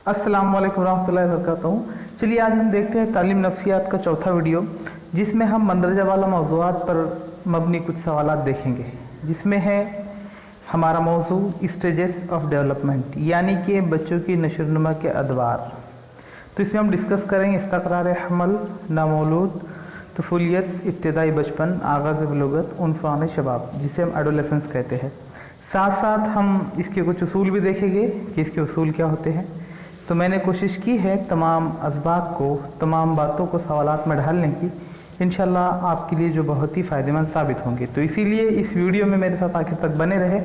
अस्सलाम वालेकुम रहमतुल्लाहि व बरकातहू। चलिए आज हम देखते हैं तालीम नफ्सियात का चौथा वीडियो, जिसमें हम मंदरजा वाला मौज़ूआत पर मबनी कुछ सवालात देखेंगे, जिसमें है हमारा मौजू स्टेजेस ऑफ डेवलपमेंट, यानी कि बच्चों की नशोनुमा के अदवार। तो इसमें हम डिस्कस करेंगे इस्तक़रार हमल, नामौलूद, तफूलियत, इब्तिदाई बचपन, आगाज़ बलूगत, उनफ़ान शबाब, जिसे हम एडोलेसेंस कहते हैं। साथ साथ हम इसके कुछ उसूल भी देखेंगे कि इसके उसूल क्या होते हैं। तो मैंने कोशिश की है तमाम असबाब को, तमाम बातों को सवालात में ढालने की, इंशाल्लाह आपके लिए जो बहुत ही फ़ायदेमंद साबित होंगे। तो इसीलिए इस वीडियो में मेरे साथ आखिर तक बने रहे।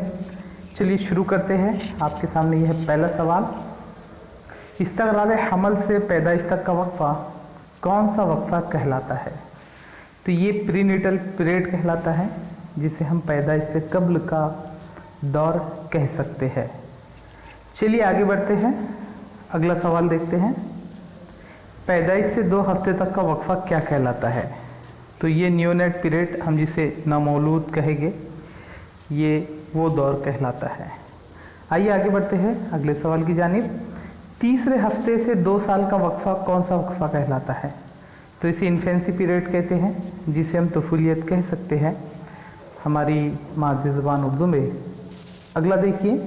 चलिए शुरू करते हैं। आपके सामने यह है पहला सवाल। इस्तक़रार हमल से पैदाइश तक का वक्फ़ा कौन सा वक्फ़ा कहलाता है? तो ये प्रीनेटल पीरियड कहलाता है, जिसे हम पैदाइश से कब्ल का दौर कह सकते हैं। चलिए आगे बढ़ते हैं, अगला सवाल देखते हैं। पैदाइश से 2 हफ्ते तक का वक्फ़ा क्या कहलाता है? तो ये न्यूनेट पीरियड, हम जिसे नामौलूद कहेंगे, ये वो दौर कहलाता है। आइए आगे बढ़ते हैं अगले सवाल की जानिब। तीसरे हफ्ते से 2 साल का वक्फ़ा कौन सा वक्फ़ा कहलाता है? तो इसे इन्फेंसी पीरियड कहते हैं, जिसे हम तफूलियत कह सकते हैं हमारी मादरी ज़ुबान उर्दू में। अगला देखिए,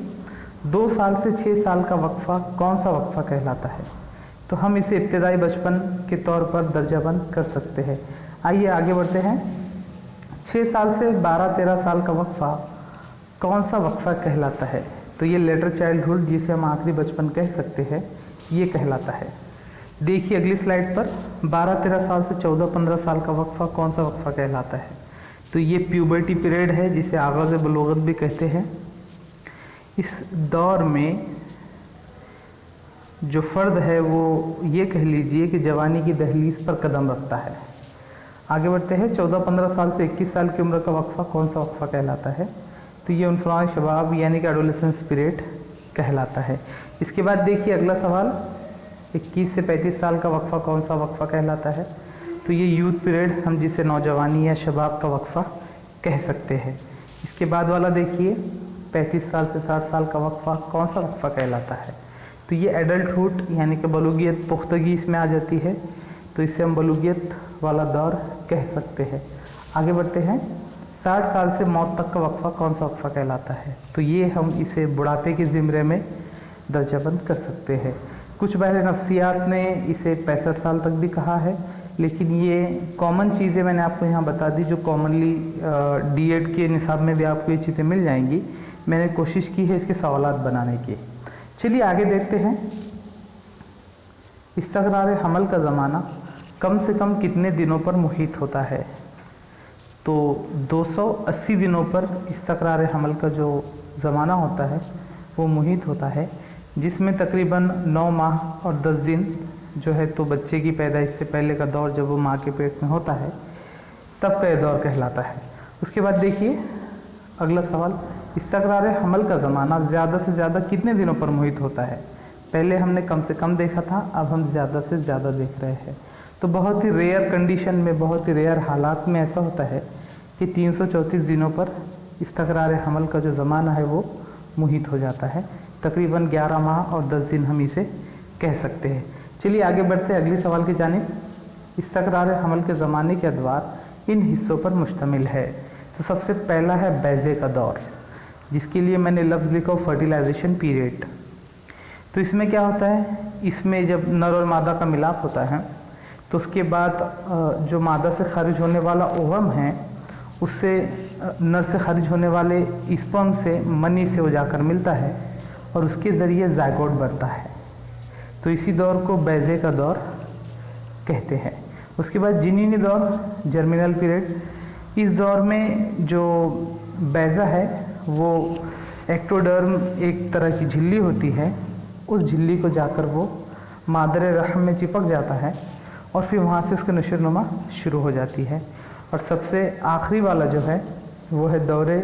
2 साल से 6 साल का वक्फ़ा कौन सा वक्फ़ा कहलाता है? तो हम इसे इब्तिदाई बचपन के तौर पर दर्जाबंद कर सकते हैं। आइए आगे बढ़ते हैं। 6 साल से 12-13 साल का वक्फ़ा कौन सा वक्फ़ा कहलाता है? तो ये लेटर चाइल्डहुड, जिसे हम आखिरी बचपन कह सकते हैं, ये कहलाता है। देखिए अगली स्लाइड पर, 12-13 साल से 14-15 साल का वक्फ़ा कौन सा वक्फ़ा कहलाता है? तो ये प्यूबर्टी पीरियड है, जिसे आगाज़ बलूगत भी कहते हैं। इस दौर में जो फ़र्द है वो ये कह लीजिए कि जवानी की दहलीज पर कदम रखता है। आगे बढ़ते हैं। 14-15 साल से 21 साल की उम्र का वक्फ़ा कौन सा वक्फ़ा कहलाता है? तो ये उनफ़ान शबाब यानी कि एडोलेसेंस पीरियड कहलाता है। इसके बाद देखिए अगला सवाल, 21 से 35 साल का वक्फ़ा कौन सा वक्फ़ा कहलाता है? तो ये यूथ पीरियड, हम जिसे नौजवानी या शबाब का वक्फ़ा कह सकते हैं। इसके बाद वाला देखिए, 35 साल से 60 साल का वक्फ़ा कौन सा वक्फ़ा कहलाता है? तो ये एडल्टहुड यानी कि बलूगियत, पुख्तगी इसमें आ जाती है, तो इसे हम बलूगियत वाला दौर कह सकते हैं। आगे बढ़ते हैं। 60 साल से मौत तक का वक्फ़ा कौन सा वक्फ़ा कहलाता है? तो ये हम इसे बुढ़ापे के ज़िम्रे में दर्जाबंद कर सकते हैं। कुछ बहरे नफ्सियात ने इसे 65 साल तक भी कहा है, लेकिन ये कॉमन चीज़ें मैंने आपको यहाँ बता दी, जो कॉमनली D.Ed के निसाब में भी आपको ये चीज़ें मिल जाएंगी। मैंने कोशिश की है इसके सवालात बनाने की। चलिए आगे देखते हैं। इस्तक़रार हमल का ज़माना कम से कम कितने दिनों पर मुहित होता है? तो 280 दिनों पर इस्तक़रार हमल का जो ज़माना होता है वो मुहित होता है, जिसमें तकरीबन 9 माह और 10 दिन जो है तो बच्चे की पैदाइश से पहले का दौर, जब वो माँ के पेट में होता है, तब का दौर कहलाता है। उसके बाद देखिए अगला सवाल, इस्तक़रार हमल का ज़माना ज़्यादा से ज़्यादा कितने दिनों पर मुहित होता है? पहले हमने कम से कम देखा था, अब हम ज़्यादा से ज़्यादा देख रहे हैं। तो बहुत ही रेयर कंडीशन में, बहुत ही रेयर हालात में ऐसा होता है कि 334 दिनों पर इस्तक़रार हमल का जो ज़माना है वो मुहित हो जाता है। तकरीबन 11 माह और 10 दिन हम इसे कह सकते हैं। चलिए आगे बढ़ते हैं अगले सवाल की जानिब। इस्तक़रार हमल के ज़माने के अदवार इन हिस्सों पर मुश्तमिल है। तो सबसे पहला है बैज़े का दौर, जिसके लिए मैंने लफ्ज़ लिखा फर्टिलाइजेशन पीरियड। तो इसमें क्या होता है, इसमें जब नर और मादा का मिलाप होता है तो उसके बाद जो मादा से खारिज होने वाला ओवम है, उससे नर से खारिज होने वाले स्पर्म से, मनी से वो जाकर मिलता है और उसके ज़रिए ज़ायगोट बनता है। तो इसी दौर को बैज़े का दौर कहते हैं। उसके बाद जिनीनी दौर, जर्मिनल पीरियड। इस दौर में जो बैज़ा है वो एक्टोडर्म, एक तरह की झिल्ली होती है, उस झिल्ली को जाकर वो मादरे रहम में चिपक जाता है और फिर वहाँ से उसकी नशोनुमा शुरू हो जाती है। और सबसे आखिरी वाला जो है वो है दौरे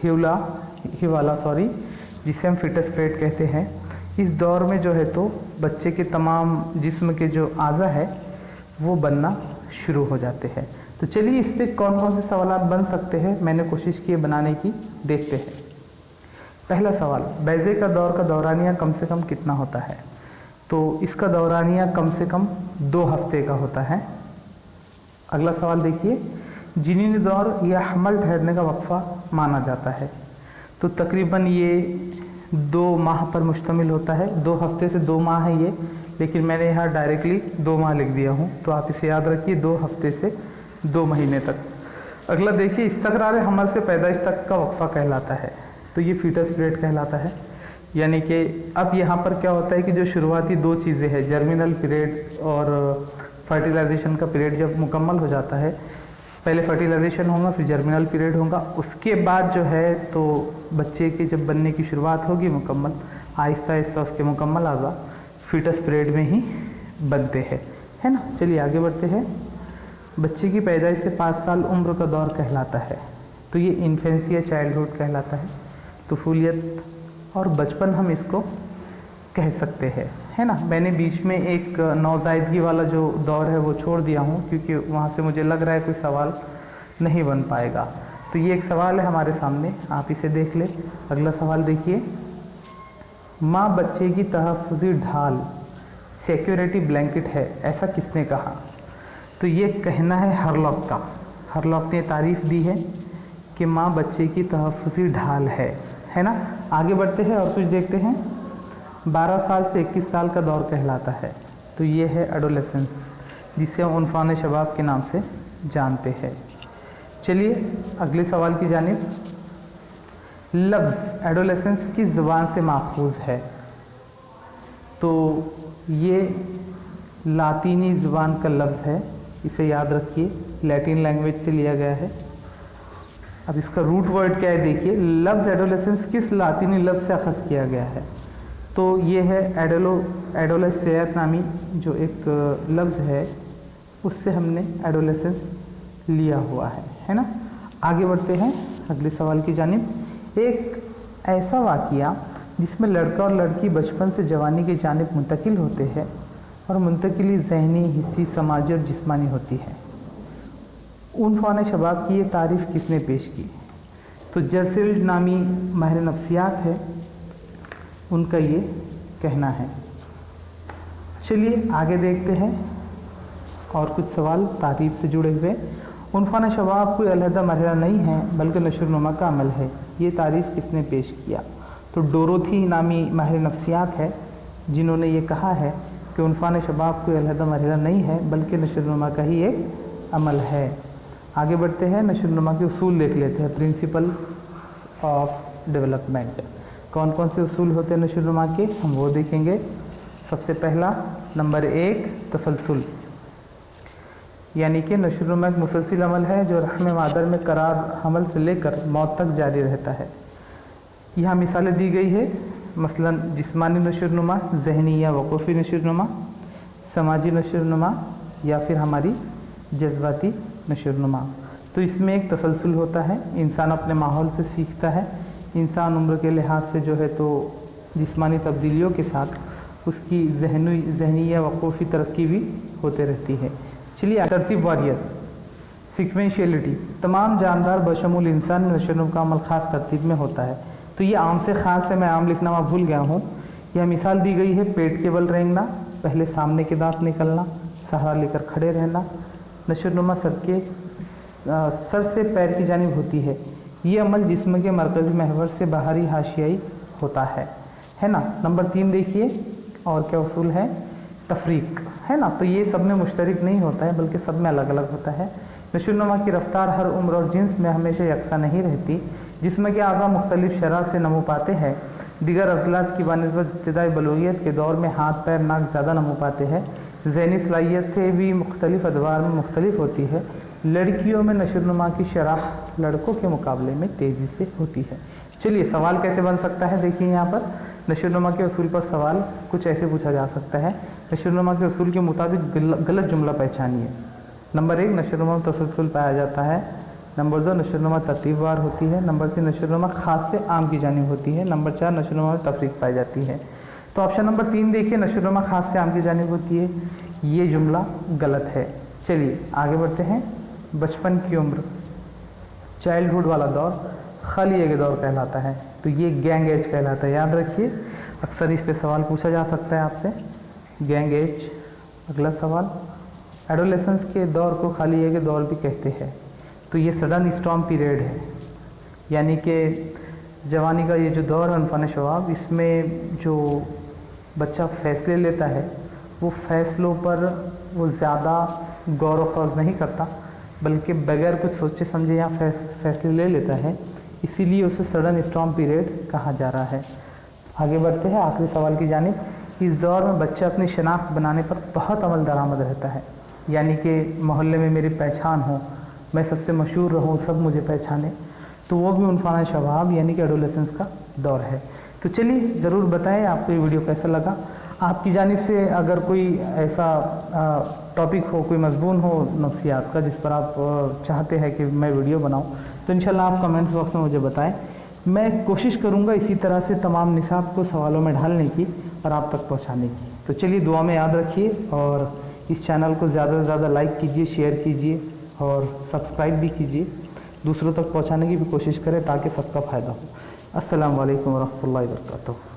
हिवाला, जिसे हम फिटस पीरियड कहते हैं। इस दौर में जो है तो बच्चे के तमाम जिस्म के जो आज़ा है वो बनना शुरू हो जाते हैं। तो चलिए इस पर कौन कौन से सवालात बन सकते हैं, मैंने कोशिश की है बनाने की, देखते हैं। पहला सवाल, बैजे का दौर का दौरानिया कम से कम कितना होता है? तो इसका दौरानिया कम से कम 2 हफ्ते का होता है। अगला सवाल देखिए, जिनीनी दौर या हमल ठहरने का वक्फा माना जाता है। तो तकरीबन ये 2 माह पर मुश्तमिल होता है। 2 हफ्ते से 2 माह है ये, लेकिन मैंने यहाँ डायरेक्टली 2 माह लिख दिया हूँ, तो आप इसे याद रखिए, 2 हफ्ते से 2 महीने तक। अगला देखिए, इस्तक़रार हमल से पैदाइश तक का वक्फा कहलाता है। तो ये फीटस पीरियड कहलाता है। यानी कि अब यहाँ पर क्या होता है कि जो शुरुआती 2 चीज़ें हैं, जर्मिनल पीरियड और फर्टिलाइजेशन का पीरियड जब मुकम्मल हो जाता है, पहले फर्टिलाइजेशन होगा फिर जर्मिनल पीरियड होगा, उसके बाद जो है तो बच्चे के जब बनने की शुरुआत होगी मुकम्मल, आहिस्ता आहिस्ता उसके मुकम्मल आज़ा फीटस पीरियड में ही बनते हैं, है ना। चलिए आगे बढ़ते हैं। बच्चे की पैदाइश से 5 साल उम्र का दौर कहलाता है। तो ये इन्फेंसी या चाइल्डहुड कहलाता है। तुफूलियत और बचपन हम इसको कह सकते हैं, है ना। मैंने बीच में एक नौज़ायदगी वाला जो दौर है वो छोड़ दिया हूँ, क्योंकि वहाँ से मुझे लग रहा है कोई सवाल नहीं बन पाएगा। तो ये एक सवाल है हमारे सामने, आप इसे देख ले। अगला सवाल देखिए, माँ बच्चे की तहफ़्फ़ुज़ी ढाल सिक्योरिटी ब्लैंकेट है, ऐसा किसने कहा? तो ये कहना है हरलॉक का। हरलॉक ने तारीफ़ दी है कि माँ बच्चे की तहफ़्फ़ुज़ी ढाल है ना। आगे बढ़ते हैं और कुछ देखते हैं। 12 साल से 21 साल का दौर कहलाता है। तो ये है एडोलेसेंस, जिसे हम उनफान शबाब के नाम से जानते हैं। चलिए अगले सवाल की जानिब। लफ्ज़ एडोलेसेंस किस ज़बान से माखूज़ है? तो ये लातीनी ज़बान का लफ्ज़ है, इसे याद रखिए, लैटिन लैंग्वेज से लिया गया है। अब इसका रूट वर्ड क्या है देखिए। लफ्ज़ एडोलेसेंस किस लातीनी लफ्ज़ से अखज़ किया गया है? तो ये है एडोलेसेंस नामी जो एक लफ्ज़ है, उससे हमने एडोलेसेंस लिया हुआ है ना। आगे बढ़ते हैं अगले सवाल की जानिब। एक ऐसा वाक़या जिसमें लड़का और लड़की बचपन से जवानी की जानिब मुंतकिल होते हैं और मुंतकिली ज़हनी, हिस्सी, समाजी और जिस्मानी होती है, उनफान शबाब की ये तारीफ़ किसने पेश की? तो जर्सेविज नामी माहिर नफ्सियात है, उनका ये कहना है। चलिए आगे देखते हैं और कुछ सवाल तारीफ़ से जुड़े हुए। उनफान शबाब कोई अलहदा मरहला नहीं है बल्कि नशर-ओ-नुमा का अमल है, ये तारीफ़ किसने पेश किया? तो डोरोथी नामी माहिर नफ्सियात है, जिन्होंने ये कहा है कि उनफान शबाब कोई अलहदा मरहला नहीं है बल्कि नशर-ओ-नुमा का ही एक अमल है। आगे बढ़ते हैं, नशर-ओ-नुमा के उसूल देख लेते हैं, प्रिंसिपल ऑफ डेवलपमेंट। कौन कौन से उसूल होते हैं नशर-ओ-नुमा के, हम वो देखेंगे। सबसे पहला नंबर 1 तसलसल, यानी कि नशर-ओ-नुमा एक मुसलसिल अमल है जो रहम मादर में करार हमल से लेकर मौत तक जारी रहता है। यहाँ मिसालें दी गई है, मसलन जिस्मानी नशर-ओ-नुमा, ज़हनी या वक़ूफ़ी नशर-ओ-नुमा, समाजी नशर-ओ-नुमा या फिर हमारी जज्बाती नशर-ओ-नुमा। तो इसमें एक तसलसल होता है, इंसान अपने माहौल से सीखता है। इंसान उम्र के लिहाज से जो है तो जिस्मानी तब्दीलियों के साथ उसकी ज़हनी या वक़ूफ़ी तरक्की भी होते रहती है। चलिए तरतीब वारियत, सीक्वेंशियलिटी, तमाम जानदार बशमूल इंसान नशर-ओ-नुमा का अमल ख़ास तरतीब में होता है। तो ये आम से ख़ास है, मैं आम लिखना वहाँ भूल गया हूँ। यह मिसाल दी गई है, पेट के बल रेंगना, पहले सामने के दांत निकलना, सहारा लेकर खड़े रहना। नशर-ओ-नुमा सर से पैर की जानिब होती है। ये अमल जिस्म के मरकज़ी महवर से बाहरी हाशियाई होता है ना। नंबर 3 देखिए, और क्या उसूल है? तफरीक, है ना। तो ये सब में मुश्तरक नहीं होता है बल्कि सब में अलग अलग होता है। नशर-ओ-नुमा की रफ्तार हर उम्र और जिन्स में हमेशा यकसा नहीं रहती। जिस्म के आज़ा मुख्तलिफ शरह से नमो पाते हैं। दीगर अज़लात की बानिस्बत इब्तिदाई बलूगियत के दौर में हाथ, पैर, नाक ज़्यादा नमो पाते हैं। ज़हनी सलाहियतें भी मुख्तलिफ अदवार में मुख्तलिफ होती है। लड़कियों में नशर-ओ-नुमा की शरह लड़कों के मुकाबले में तेज़ी से होती है। चलिए सवाल कैसे बन सकता है, देखिए यहाँ पर नशर-ओ-नुमा के उसूल पर सवाल कुछ ऐसे पूछा जा सकता है। नशर-ओ-नुमा के उसूल के मुताबिक गलत जुमला पहचानिए। नंबर 1, नशर-ओ-नुमा में तसलसल पाया जाता है। नंबर 2, नशर-ओ-नुमा तरतीबवार होती है। नंबर 3, नशर-ओ-नुमा ख़ास से आम की जानिब होती है। नंबर 4, नशर-ओ-नुमा में तफरीक पाई जाती है। तो ऑप्शन नंबर 3 देखिए, नशर-ओ-नुमा ख़ास से आम की जानिब होती है, ये जुमला गलत है। चलिए आगे बढ़ते हैं। बचपन की उम्र, चाइल्डहुड वाला दौर, खाली एज दौर कहलाता है। तो ये गैंग एज कहलाता है, याद रखिए। अक्सर इस पे सवाल पूछा जा सकता है आपसे, गैंग एज। अगला सवाल, एडोलेसेंस के दौर को खाली एज दौर भी कहते हैं। तो ये सडन स्टॉर्म पीरियड है, यानी कि जवानी का ये जो दौर है उनफान शबाब, इसमें जो बच्चा फैसले लेता है वो फैसलों पर वो ज़्यादा गौर व ख्याल नहीं करता, बल्कि बगैर कुछ सोचे समझे या फैसले ले लेता है, इसीलिए उसे सडन स्टॉर्म पीरियड कहा जा रहा है। आगे बढ़ते हैं आखिरी सवाल की जानिब। इस दौर में बच्चा अपनी शनाख्त बनाने पर बहुत अमल दरामद रहता है, यानी कि मोहल्ले में मेरी पहचान हो, मैं सबसे मशहूर रहूं, सब मुझे पहचाने, तो वो भी उनफान शबाब यानी कि एडोलेसेंस का दौर है। तो चलिए ज़रूर बताएं आपको ये वीडियो कैसा लगा। आपकी जानिब से अगर कोई ऐसा टॉपिक हो, कोई मजमून हो नफ्सियात का जिस पर आप चाहते हैं कि मैं वीडियो बनाऊं, तो इंशाल्लाह आप कमेंट्स बॉक्स में मुझे बताएं। मैं कोशिश करूंगा इसी तरह से तमाम निसाब को सवालों में ढालने की और आप तक पहुंचाने की। तो चलिए दुआ में याद रखिए और इस चैनल को ज़्यादा से ज़्यादा लाइक कीजिए, शेयर कीजिए और सब्सक्राइब भी कीजिए। दूसरों तक पहुंचाने की भी कोशिश करें ताकि सबका फ़ायदा हो। अस्सलाम वालेकुम व रहमतुल्लाहि व बरकातहू।